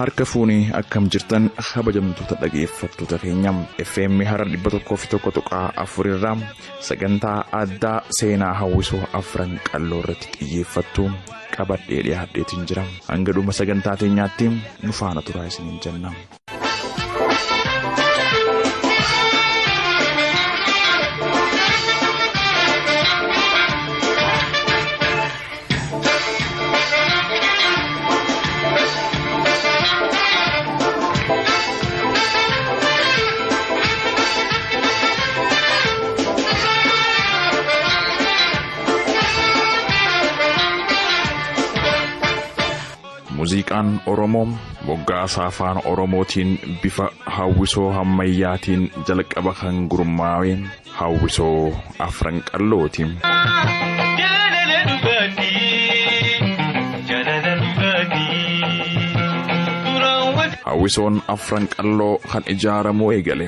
harka fuunii akkam jirtan kabajamtoota dhaggeeffattoota keenya FM Harar 101.4 irraa sagantaa addaa seenaa hawwisoo afran qalloo irratti xiyyeeffattu qabadhee dhiyaadheetiin jira. Hanga dhuma sagantaa teenyaatti nu faana turaa isiniin jenna. Muuziqaan Oromoo moggaasa afaan Oromootiin bifa hawwisoo ammayyaatiin jalqaba kan gurmaa'e hawwisoo afran qallooti. Hawwisoon afran qalloo kan ijaaramu eegale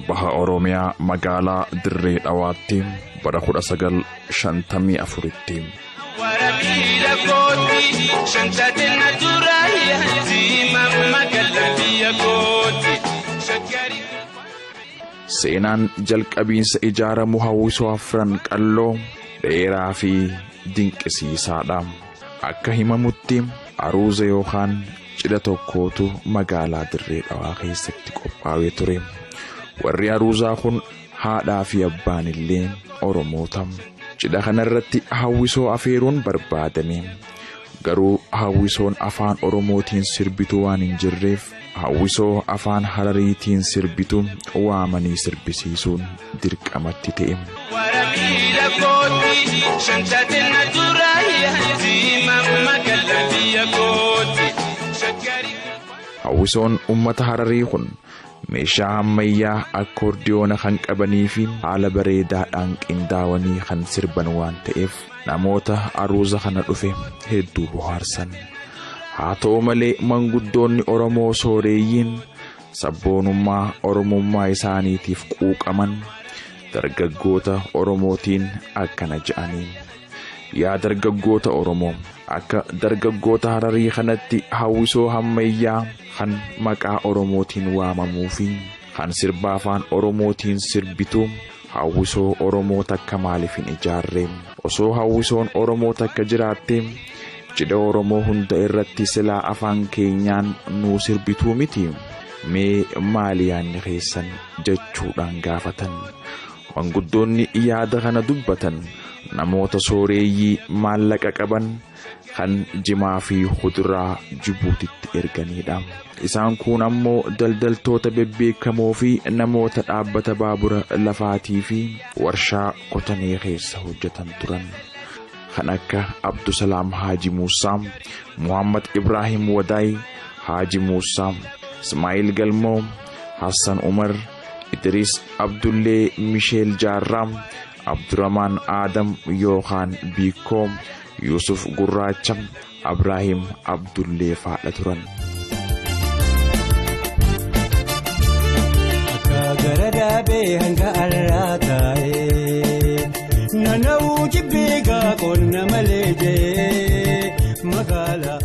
baha Oromiyaa magaalaa Dirree Dhawaatti bara 1954tti. Seenaan jalqabiinsa ijaaramu hawwisoo afran qalloo dheeraa fi dinqisiisaadha. Akka himamutti aruuza yookaan cidha tokkootu magaalaa Dirree Dhawaa keessatti qophaa'ee ture. Warri aruuzaa kun haadhaa fi abbaan illee Oromoota. Cidha kanarratti hawwisoo afeeruun barbaadame. Garuu hawwisoon afaan Oromootiin sirbitu waan hin jirreef hawwisoo afaan Harariitiin sirbitu waamanii sirbisiisuun dirqamatti ta'e. Hawwisoon uummata Hararii kun meeshaa ammayyaa akkoordiyoona kan qabanii fi haala bareedaadhaan qindaawanii kan sirban waan ta'eef namoota aruuza kana dhufe hedduu bohaarsan. Haa ta'u malee manguddoonni Oromoo sooreyyiin sabboonummaa Oromummaa isaaniitiif quuqaman dargaggoota Oromootiin akkana jedhanii. Yaa dargaggoota Oromoo, akka dargaggoota Hararii kanatti hawwisoo ammayyaa kan maqaa Oromootiin waamamuu fi kan sirba afaan Oromootiin sirbitu hawwisoo Oromoo takka maaliif hin ijaarre? Osoo hawwisoon Oromoo takka jiraatte cidha Oromoo hunda irratti silaa afaan keenyaan nuu sirbituu miti? Mee maali yaanni keessan jechuudhaan gaafatan. Manguddoonni yaada kana dubbatan namoota sooreyyii maallaqa qaban kan jimaa fi kuduraa Jibuutitti erganidha. Isaan kun ammoo daldaltoota bebbeekamoo fi namoota dhaabbata baabura lafaatii fi warshaa qotanee keessa hojjetan turan. Kan akka Abdusalaam Haaji Muusaa, Muhammad Ibrahim Wadaay, Haaji Muusaa, Ismaa'il Galmoo, Hassan Umar, Idris Abdullee Misheel Jaarraa, Abdurrahmaan Adam yookaan Biikoo, Yusuf Gurraacha, Ibrahim Abdullee faadha turan. Garadaabee hanga arraataa'ee nanawuu jibbeegaa qonna malee jee magaalaa.